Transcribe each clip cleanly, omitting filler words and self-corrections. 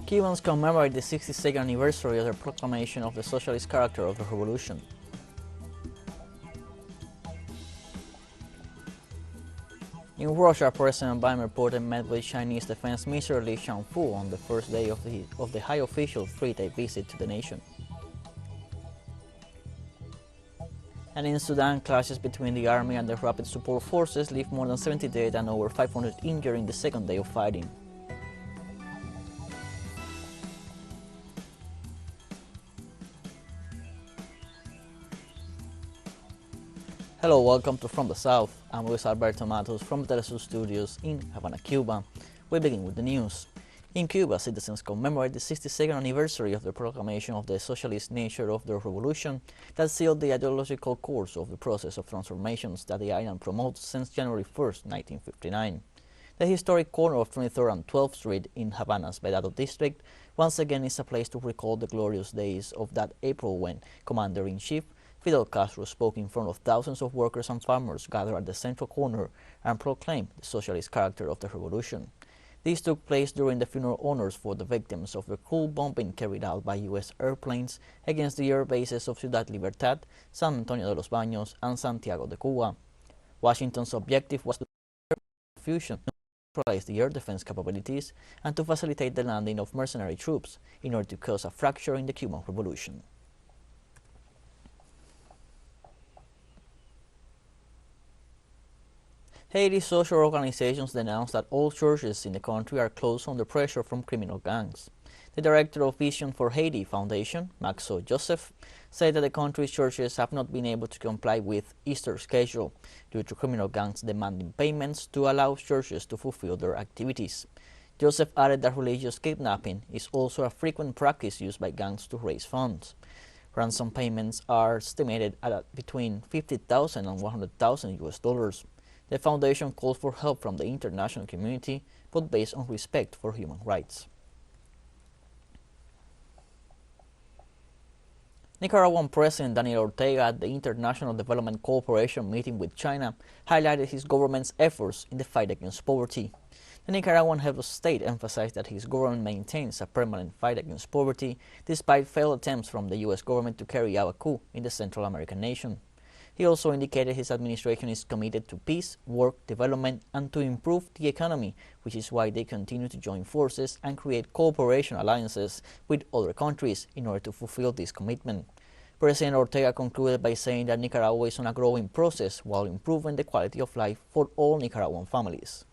Cubans commemorate the 62nd anniversary of the proclamation of the Socialist Character of the Revolution. In Russia, President Vladimir Putin met with Chinese Defense Minister Li Shangfu on the first day of the high official three-day visit to the nation. And in Sudan, clashes between the army and the rapid support forces leave more than 70 dead and over 500 injured in the second day of fighting. Hello, welcome to From the South. I'm Luis Alberto Matos from the teleSUR studios in Havana, Cuba. We begin with the news. In Cuba, citizens commemorate the 62nd anniversary of the proclamation of the socialist nature of the revolution that sealed the ideological course of the process of transformations that the island promotes since January 1, 1959. The historic corner of 23rd and 12th Street in Havana's Vedado district once again is a place to recall the glorious days of that April when Commander-in-Chief Fidel Castro spoke in front of thousands of workers and farmers gathered at the central corner and proclaimed the socialist character of the revolution. This took place during the funeral honors for the victims of the cruel bombing carried out by U.S. airplanes against the air bases of Ciudad Libertad, San Antonio de los Baños, and Santiago de Cuba. Washington's objective was to fusion, neutralize the air defense capabilities, and to facilitate the landing of mercenary troops in order to cause a fracture in the Cuban Revolution. Haiti's social organizations denounced that all churches in the country are closed under pressure from criminal gangs. The director of Vision for Haiti Foundation, Maxo Joseph, said that the country's churches have not been able to comply with Easter schedule due to criminal gangs demanding payments to allow churches to fulfill their activities. Joseph added that religious kidnapping is also a frequent practice used by gangs to raise funds. Ransom payments are estimated at between $50,000 and $100,000 US. The foundation called for help from the international community, but based on respect for human rights. Nicaraguan President Daniel Ortega at the International Development Cooperation meeting with China highlighted his government's efforts in the fight against poverty. The Nicaraguan head of state emphasized that his government maintains a permanent fight against poverty despite failed attempts from the U.S. government to carry out a coup in the Central American nation. He also indicated his administration is committed to peace, work, development, and to improve the economy, which is why they continue to join forces and create cooperation alliances with other countries in order to fulfill this commitment. President Ortega concluded by saying that Nicaragua is on a growing process while improving the quality of life for all Nicaraguan families.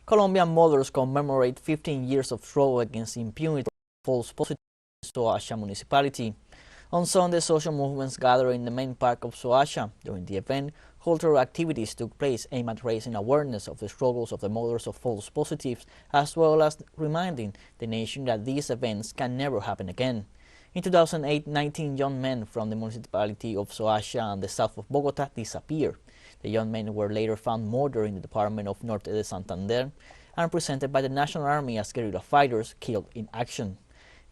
Colombian mothers commemorate 15 years of struggle against impunity for false positives in Soacha municipality. On Sunday, social movements gathered in the main park of Soacha. During the event, cultural activities took place aimed at raising awareness of the struggles of the mothers of false positives, as well as reminding the nation that these events can never happen again. In 2008, 19 young men from the municipality of Soacha and the south of Bogota disappeared. The young men were later found murdered in the department of Norte de Santander and presented by the National Army as guerrilla fighters killed in action.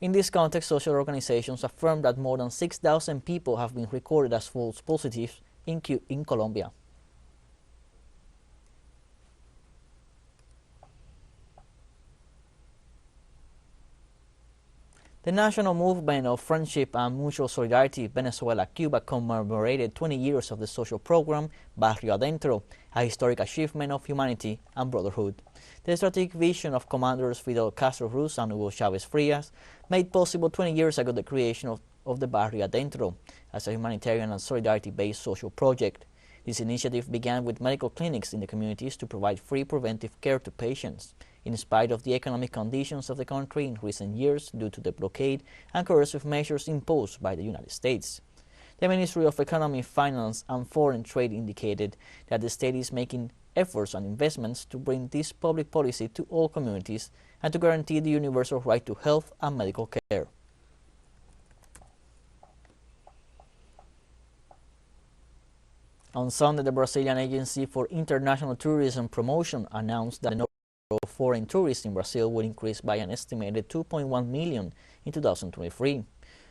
In this context, social organizations affirm that more than 6,000 people have been recorded as false positives in Colombia. The National Movement of Friendship and Mutual Solidarity Venezuela-Cuba commemorated 20 years of the social program Barrio Adentro, a historic achievement of humanity and brotherhood. The strategic vision of Commanders Fidel Castro Ruz and Hugo Chavez Frias made possible 20 years ago the creation of the Barrio Adentro as a humanitarian and solidarity-based social project. This initiative began with medical clinics in the communities to provide free preventive care to patients. In spite of the economic conditions of the country in recent years due to the blockade and coercive measures imposed by the United States. The Ministry of Economy, Finance and Foreign Trade indicated that the state is making efforts and investments to bring this public policy to all communities and to guarantee the universal right to health and medical care. On Sunday, the Brazilian Agency for International Tourism Promotion announced that the number of foreign tourists in Brazil would increase by an estimated 2.1 million in 2023.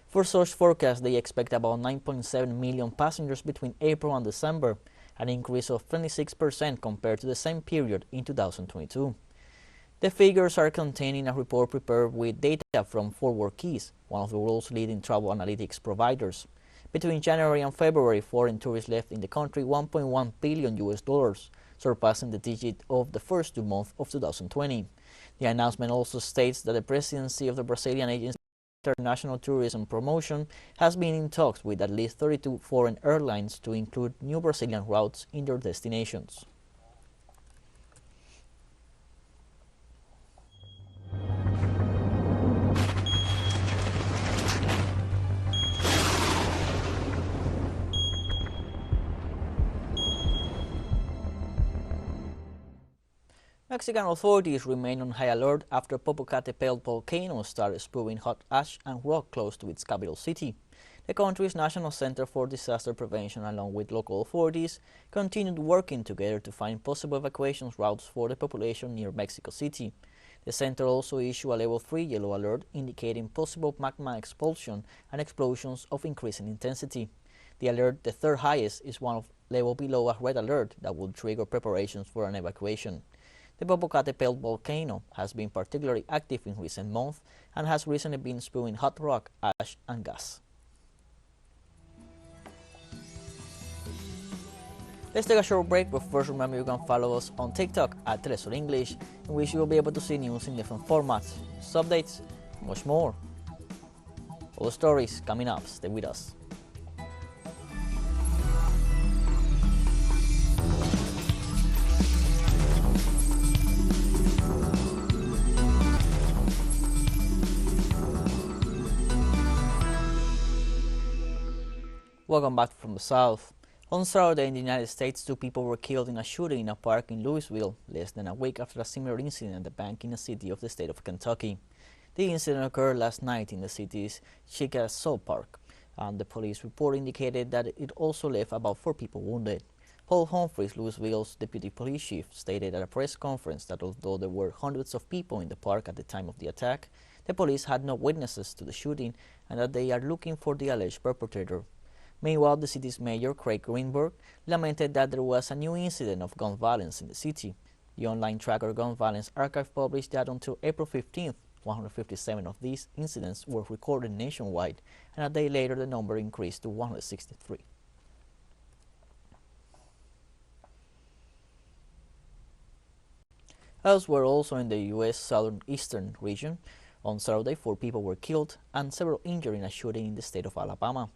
For such forecast, they expect about 9.7 million passengers between April and December, an increase of 26% compared to the same period in 2022. The figures are contained in a report prepared with data from Forward Keys, one of the world's leading travel analytics providers. Between January and February, foreign tourists left in the country $1.1 billion, surpassing the digit of the first 2 months of 2020. The announcement also states that the presidency of the Brazilian Agency for International Tourism Promotion has been in talks with at least 32 foreign airlines to include new Brazilian routes in their destinations. Mexican authorities remain on high alert after Popocatépetl volcano started spewing hot ash and rock close to its capital city. The country's National Center for Disaster Prevention, along with local authorities, continued working together to find possible evacuation routes for the population near Mexico City. The center also issued a level 3 yellow alert indicating possible magma expulsion and explosions of increasing intensity. The alert, the third highest, is one level below a red alert that will trigger preparations for an evacuation. The Popocatépetl volcano has been particularly active in recent months and has recently been spewing hot rock, ash, and gas. Let's take a short break, but first remember you can follow us on TikTok at teleSUR English, in which you will be able to see news in different formats, updates, and much more. All the stories coming up, stay with us. Welcome back from the South. On Saturday in the United States, 2 people were killed in a shooting in a park in Louisville, less than a week after a similar incident at the bank in a city of the state of Kentucky. The incident occurred last night in the city's Chickasaw Park, and the police report indicated that it also left about 4 people wounded. Paul Humphreys, Louisville's deputy police chief, stated at a press conference that although there were hundreds of people in the park at the time of the attack, the police had no witnesses to the shooting and that they are looking for the alleged perpetrator. Meanwhile, the city's mayor, Craig Greenberg, lamented that there was a new incident of gun violence in the city. The online tracker Gun Violence Archive published that until April 15th, 157 of these incidents were recorded nationwide, and a day later the number increased to 163. Elsewhere, also in the U.S. southeastern region, on Saturday 4 people were killed and several injured in a shooting in the state of Alabama.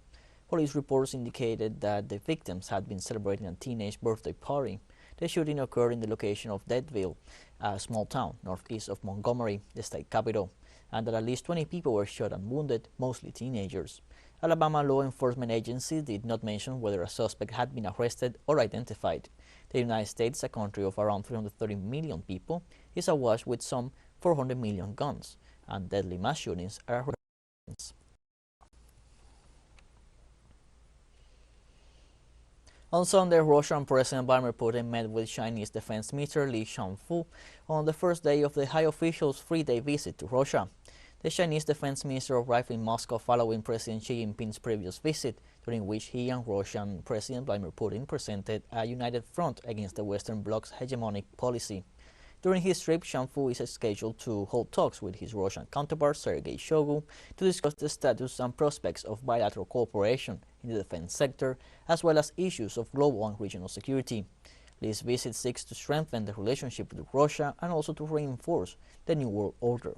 Police reports indicated that the victims had been celebrating a teenage birthday party. The shooting occurred in the location of Deadville, a small town northeast of Montgomery, the state capital, and that at least 20 people were shot and wounded, mostly teenagers. Alabama law enforcement agencies did not mention whether a suspect had been arrested or identified. The United States, a country of around 330 million people, is awash with some 400 million guns, and deadly mass shootings are a recurrence. On Sunday, Russian President Vladimir Putin met with Chinese Defense Minister Li Shangfu on the first day of the high official's 3-day visit to Russia. The Chinese Defense Minister arrived in Moscow following President Xi Jinping's previous visit, during which he and Russian President Vladimir Putin presented a united front against the Western Bloc's hegemonic policy. During his trip, Shangfu is scheduled to hold talks with his Russian counterpart Sergei Shoigu to discuss the status and prospects of bilateral cooperation in the defense sector, as well as issues of global and regional security. This visit seeks to strengthen the relationship with Russia and also to reinforce the New World Order.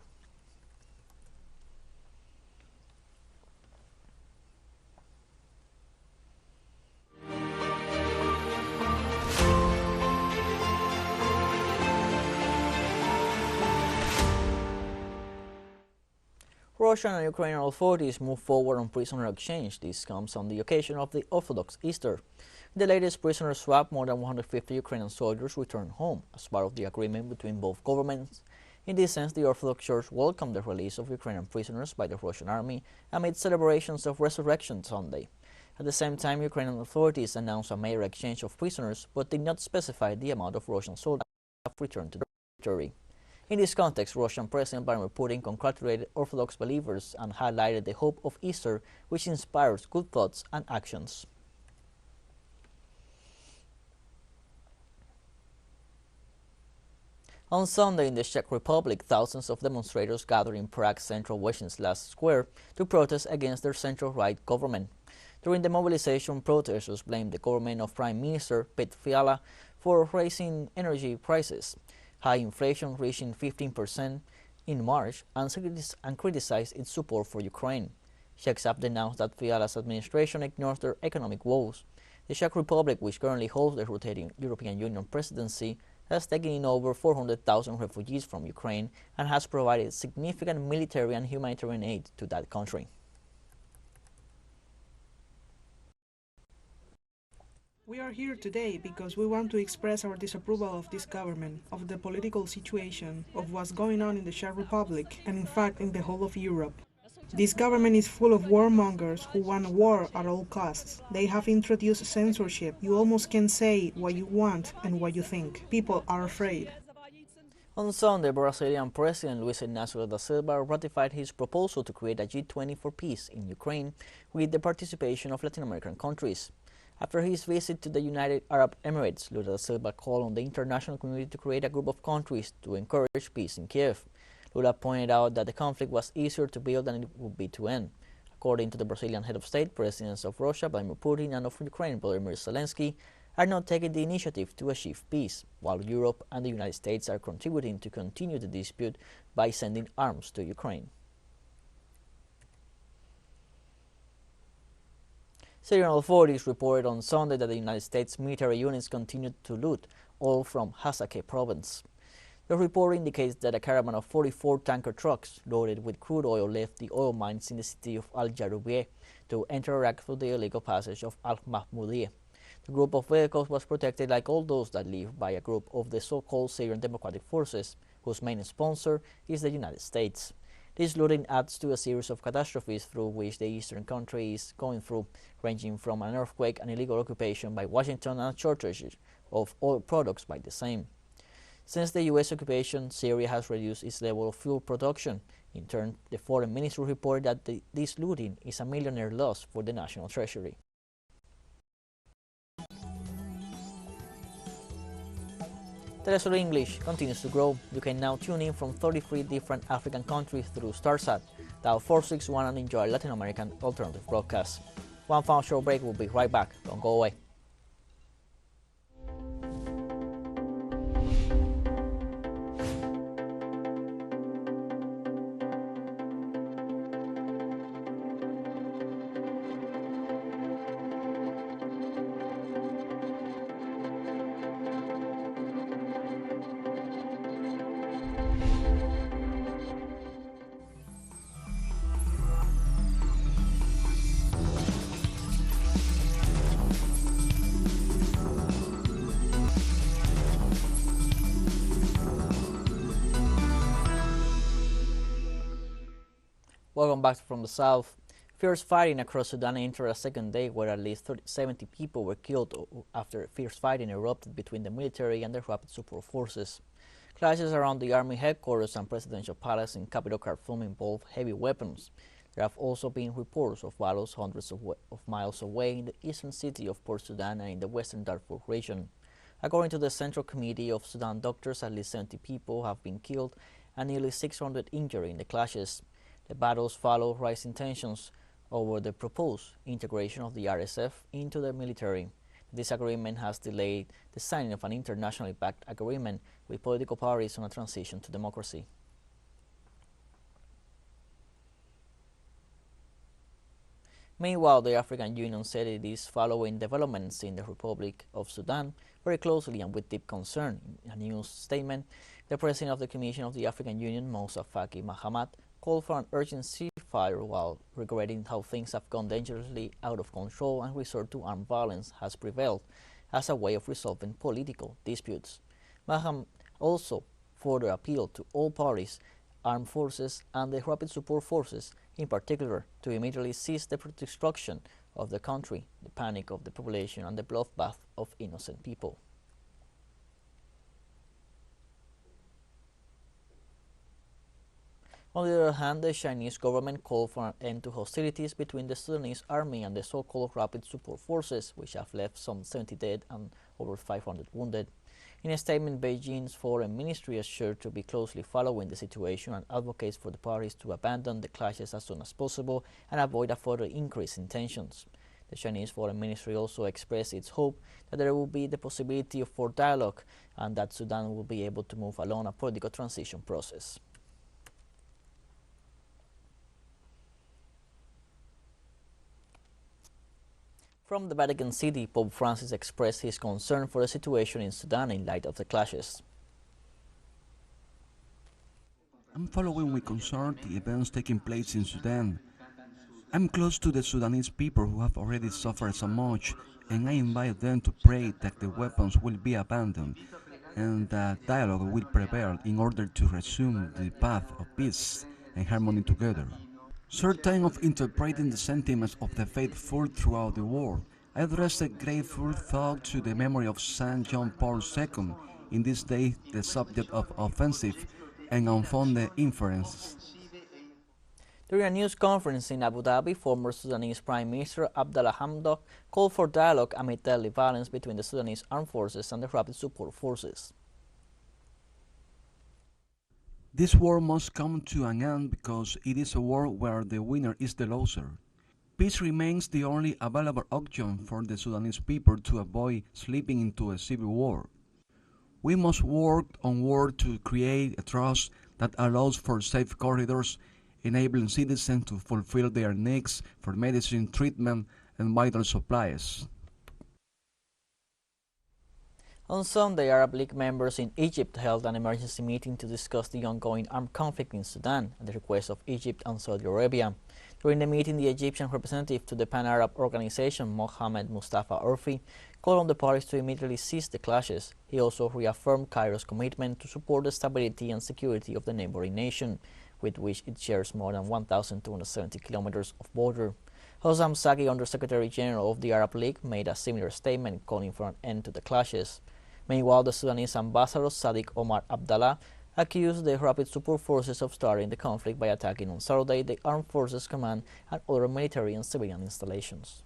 Russian and Ukrainian authorities move forward on prisoner exchange. This comes on the occasion of the Orthodox Easter. The latest prisoner swap, more than 150 Ukrainian soldiers returned home as part of the agreement between both governments. In this sense, the Orthodox Church welcomed the release of Ukrainian prisoners by the Russian army amid celebrations of Resurrection Sunday. At the same time, Ukrainian authorities announced a major exchange of prisoners but did not specify the amount of Russian soldiers that have returned to the territory. In this context, Russian President Vladimir Putin congratulated Orthodox believers and highlighted the hope of Easter, which inspires good thoughts and actions. On Sunday in the Czech Republic, thousands of demonstrators gathered in Prague's central Wenceslas Square to protest against their centre-right government. During the mobilization, protesters blamed the government of Prime Minister Petr Fiala for raising energy prices, high inflation reaching 15% in March, and criticized its support for Ukraine. Czechs have denounced that Fiala's administration ignores their economic woes. The Czech Republic, which currently holds the rotating European Union presidency, has taken in over 400,000 refugees from Ukraine and has provided significant military and humanitarian aid to that country. We are here today because we want to express our disapproval of this government, of the political situation, of what's going on in the Czech Republic, and in fact in the whole of Europe. This government is full of warmongers who want war at all costs. They have introduced censorship. You almost can't say what you want and what you think. People are afraid. On Sunday, Brazilian President Luiz Inácio da Silva ratified his proposal to create a G20 for peace in Ukraine with the participation of Latin American countries. After his visit to the United Arab Emirates, Lula da Silva called on the international community to create a group of countries to encourage peace in Kiev. Lula pointed out that the conflict was easier to build than it would be to end. According to the Brazilian head of state, presidents of Russia, Vladimir Putin, and of Ukraine, Volodymyr Zelensky, are not taking the initiative to achieve peace, while Europe and the United States are contributing to continue the dispute by sending arms to Ukraine. Syrian authorities reported on Sunday that the United States military units continued to loot oil from Hasakeh province. The report indicates that a caravan of 44 tanker trucks loaded with crude oil left the oil mines in the city of Al-Jaroubieh to enter Iraq through the illegal passage of Al-Mahmoudiyeh. The group of vehicles was protected like all those that leave by a group of the so-called Syrian Democratic Forces, whose main sponsor is the United States. This looting adds to a series of catastrophes through which the eastern country is going through, ranging from an earthquake, an illegal occupation by Washington, and a shortage of oil products by the same. Since the U.S. occupation, Syria has reduced its level of fuel production. In turn, the foreign ministry reported that this looting is a millionaire loss for the national treasury. teleSUR English continues to grow. You can now tune in from 33 different African countries through StarSat, dial 461 and enjoy Latin American alternative broadcasts. One final short break, we'll be right back. Don't go away. Welcome back from the south. Fierce fighting across Sudan entered a second day where at least 70 people were killed after fierce fighting erupted between the military and the rapid support forces. Clashes around the army headquarters and presidential palace in capital Khartoum involved heavy weapons. There have also been reports of battles hundreds of miles away in the eastern city of Port Sudan and in the western Darfur region. According to the Central Committee of Sudan doctors, at least 70 people have been killed and nearly 600 injured in the clashes. The battles follow rising tensions over the proposed integration of the RSF into the military. The disagreement has delayed the signing of an internationally backed agreement with political parties on a transition to democracy. Meanwhile, the African Union said it is following developments in the Republic of Sudan very closely and with deep concern. In a news statement, the President of the Commission of the African Union, Moussa Faki Mahamat, called for an urgent ceasefire while regretting how things have gone dangerously out of control and resort to armed violence has prevailed as a way of resolving political disputes. Mahamat also further appealed to all parties, armed forces and the rapid support forces in particular, to immediately cease the destruction of the country, the panic of the population and the bloodbath of innocent people. On the other hand, the Chinese government called for an end to hostilities between the Sudanese army and the so-called rapid support forces, which have left some 70 dead and over 500 wounded. In a statement, Beijing's foreign ministry assured to be closely following the situation and advocates for the parties to abandon the clashes as soon as possible and avoid a further increase in tensions. The Chinese foreign ministry also expressed its hope that there will be the possibility for dialogue and that Sudan will be able to move along a political transition process. From the Vatican City, Pope Francis expressed his concern for the situation in Sudan in light of the clashes. I'm following with concern the events taking place in Sudan. I'm close to the Sudanese people who have already suffered so much, and I invite them to pray that the weapons will be abandoned and that dialogue will prevail in order to resume the path of peace and harmony together. Certain of interpreting the sentiments of the faithful throughout the world, I address a grateful thought to the memory of Saint John Paul II, in this day the subject of offensive and unfounded inferences. During a news conference in Abu Dhabi, former Sudanese Prime Minister Abdallah Hamdok called for dialogue amid deadly violence between the Sudanese armed forces and the rapid support forces. This war must come to an end because it is a war where the winner is the loser. Peace remains the only available option for the Sudanese people to avoid slipping into a civil war. We must work onward to create a trust that allows for safe corridors, enabling citizens to fulfill their needs for medicine, treatment, and vital supplies. On Sunday, Arab League members in Egypt held an emergency meeting to discuss the ongoing armed conflict in Sudan at the request of Egypt and Saudi Arabia. During the meeting, the Egyptian representative to the Pan-Arab Organization, Mohammed Mustafa Urfi, called on the parties to immediately cease the clashes. He also reaffirmed Cairo's commitment to support the stability and security of the neighboring nation, with which it shares more than 1,270 kilometers of border. Hossam Saki, Undersecretary General of the Arab League, made a similar statement calling for an end to the clashes. Meanwhile, the Sudanese ambassador Sadiq Omar Abdallah accused the Rapid Support Forces of starting the conflict by attacking on Saturday the Armed Forces Command and other military and civilian installations.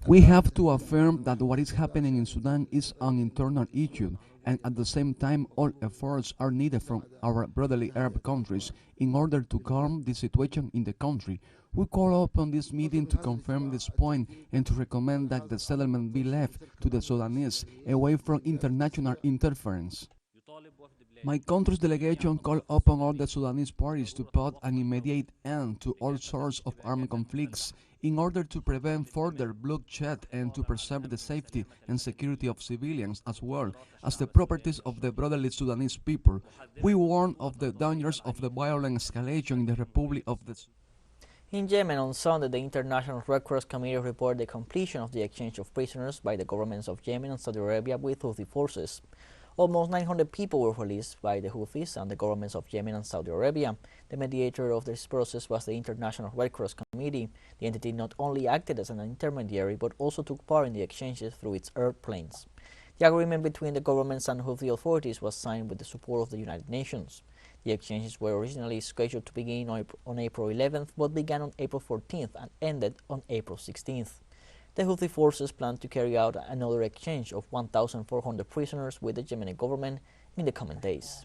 We have to affirm that what is happening in Sudan is an internal issue, and at the same time all efforts are needed from our brotherly Arab countries in order to calm the situation in the country. We call upon this meeting to confirm this point and to recommend that the settlement be left to the Sudanese away from international interference. My country's delegation called upon all the Sudanese parties to put an immediate end to all sorts of armed conflicts in order to prevent further bloodshed and to preserve the safety and security of civilians as well as the properties of the brotherly Sudanese people. We warn of the dangers of the violent escalation in the Republic of the In Yemen on Sunday, the International Red Cross Committee reported the completion of the exchange of prisoners by the governments of Yemen and Saudi Arabia with Houthi forces. Almost 900 people were released by the Houthis and the governments of Yemen and Saudi Arabia. The mediator of this process was the International Red Cross Committee. The entity not only acted as an intermediary but also took part in the exchanges through its airplanes. The agreement between the governments and Houthi authorities was signed with the support of the United Nations. The exchanges were originally scheduled to begin on April 11th but began on April 14th and ended on April 16th. The Houthi forces plan to carry out another exchange of 1,400 prisoners with the Yemeni government in the coming days.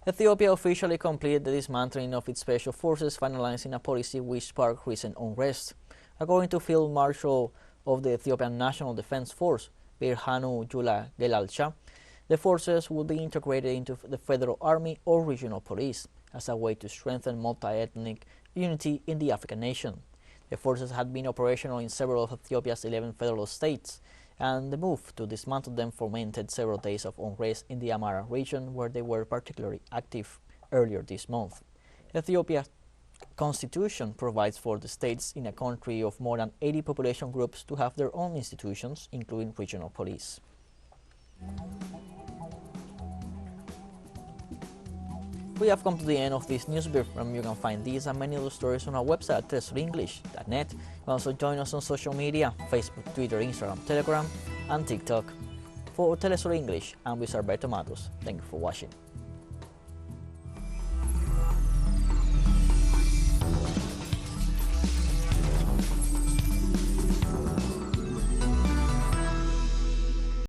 Ethiopia officially completed the dismantling of its special forces, finalizing a policy which sparked recent unrest. According to Field Marshal of the Ethiopian National Defense Force, Birhanu Jula Gelalcha, the forces will be integrated into the federal army or regional police as a way to strengthen multi-ethnic unity in the African nation. The forces had been operational in several of Ethiopia's 11 federal states, and the move to dismantle them fomented several days of unrest in the Amhara region, where they were particularly active earlier this month. Ethiopia's constitution provides for the states in a country of more than 80 population groups to have their own institutions, including regional police. We have come to the end of this news brief. You can find these and many other stories on our website at telesurenglish.net. You can also join us on social media, Facebook, Twitter, Instagram, Telegram, and TikTok. For Telesur English, I'm Luis Alberto Matos. Thank you for watching.